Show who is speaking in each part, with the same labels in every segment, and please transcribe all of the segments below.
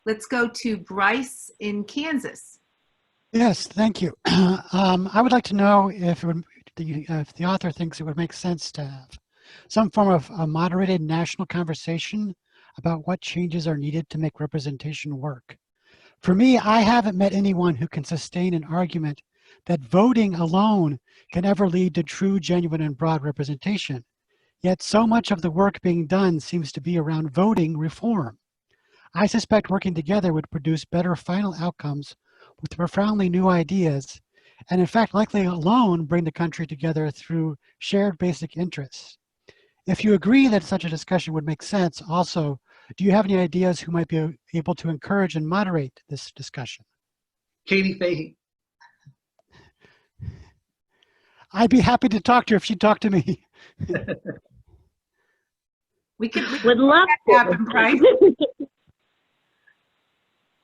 Speaker 1: Let's go to Bryce in Kansas.
Speaker 2: Yes, thank you. I would like to know if if the author thinks it would make sense to have some form of a moderated national conversation about what changes are needed to make representation work. For me, I haven't met anyone who can sustain an argument that voting alone can ever lead to true, genuine, and broad representation. Yet so much of the work being done seems to be around voting reform. I suspect working together would produce better final outcomes with profoundly new ideas, and in fact likely alone bring the country together through shared basic interests. If you agree that such a discussion would make sense, also, do you have any ideas who might be able to encourage and moderate this discussion?
Speaker 3: Katie Fahey.
Speaker 2: I'd be happy to talk to her if she'd talk to me.
Speaker 1: We
Speaker 4: would love
Speaker 1: to happen, Bryce.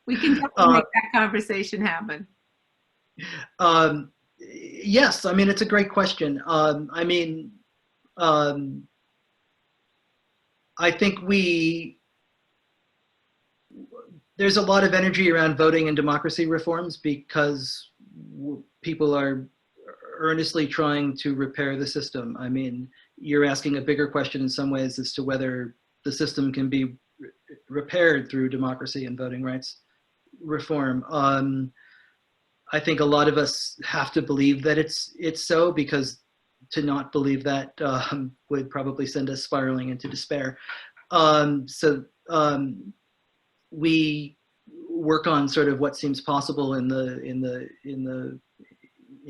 Speaker 1: We can definitely make that conversation happen.
Speaker 3: Yes, I mean, it's a great question. I think there's a lot of energy around voting and democracy reforms because people are earnestly trying to repair the system. I mean, you're asking a bigger question in some ways as to whether the system can be repaired through democracy and voting rights reform. I think a lot of us have to believe that it's so, because to not believe that would probably send us spiraling into despair. We work on sort of what seems possible in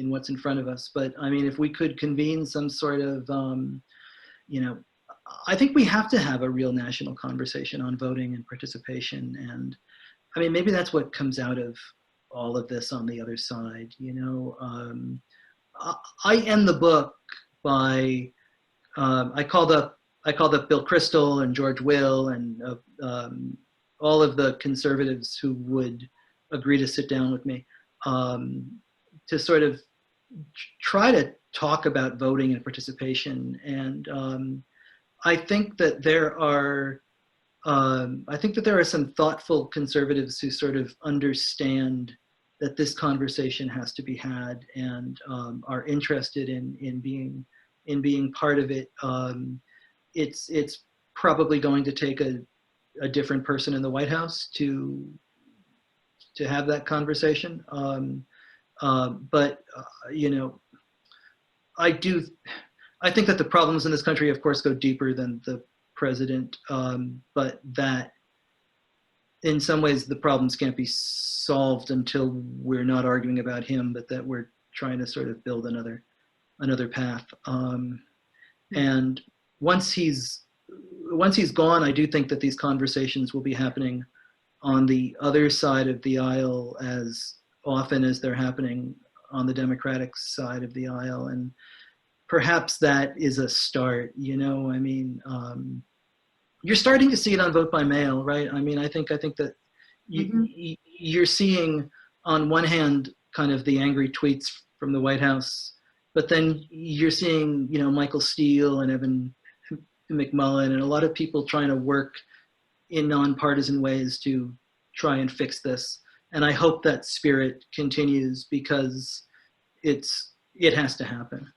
Speaker 3: what's in front of us. But I mean, if we could convene some sort of, I think we have to have a real national conversation on voting and participation. And I mean, maybe that's what comes out of all of this on the other side. I end the book by, I called up Bill Kristol and George Will and all of the conservatives who would agree to sit down with me to sort of try to talk about voting and participation. And I think that there are some thoughtful conservatives who sort of understand that this conversation has to be had and are interested in being part of it. It's probably going to take a different person in the White House to have that conversation. I think that the problems in this country, of course, go deeper than the president, but that in some ways the problems can't be solved until we're not arguing about him, but that we're trying to sort of build another path. And once he's gone, I do think that these conversations will be happening on the other side of the aisle as often as they're happening on the Democratic side of the aisle. And perhaps that is a start, I mean, you're starting to see it on vote by mail, right? I mean, I think that you're seeing on one hand kind of the angry tweets from the White House, but then you're seeing, Michael Steele and Evan McMullen and a lot of people trying to work in nonpartisan ways to try and fix this. And I hope that spirit continues because it has to happen.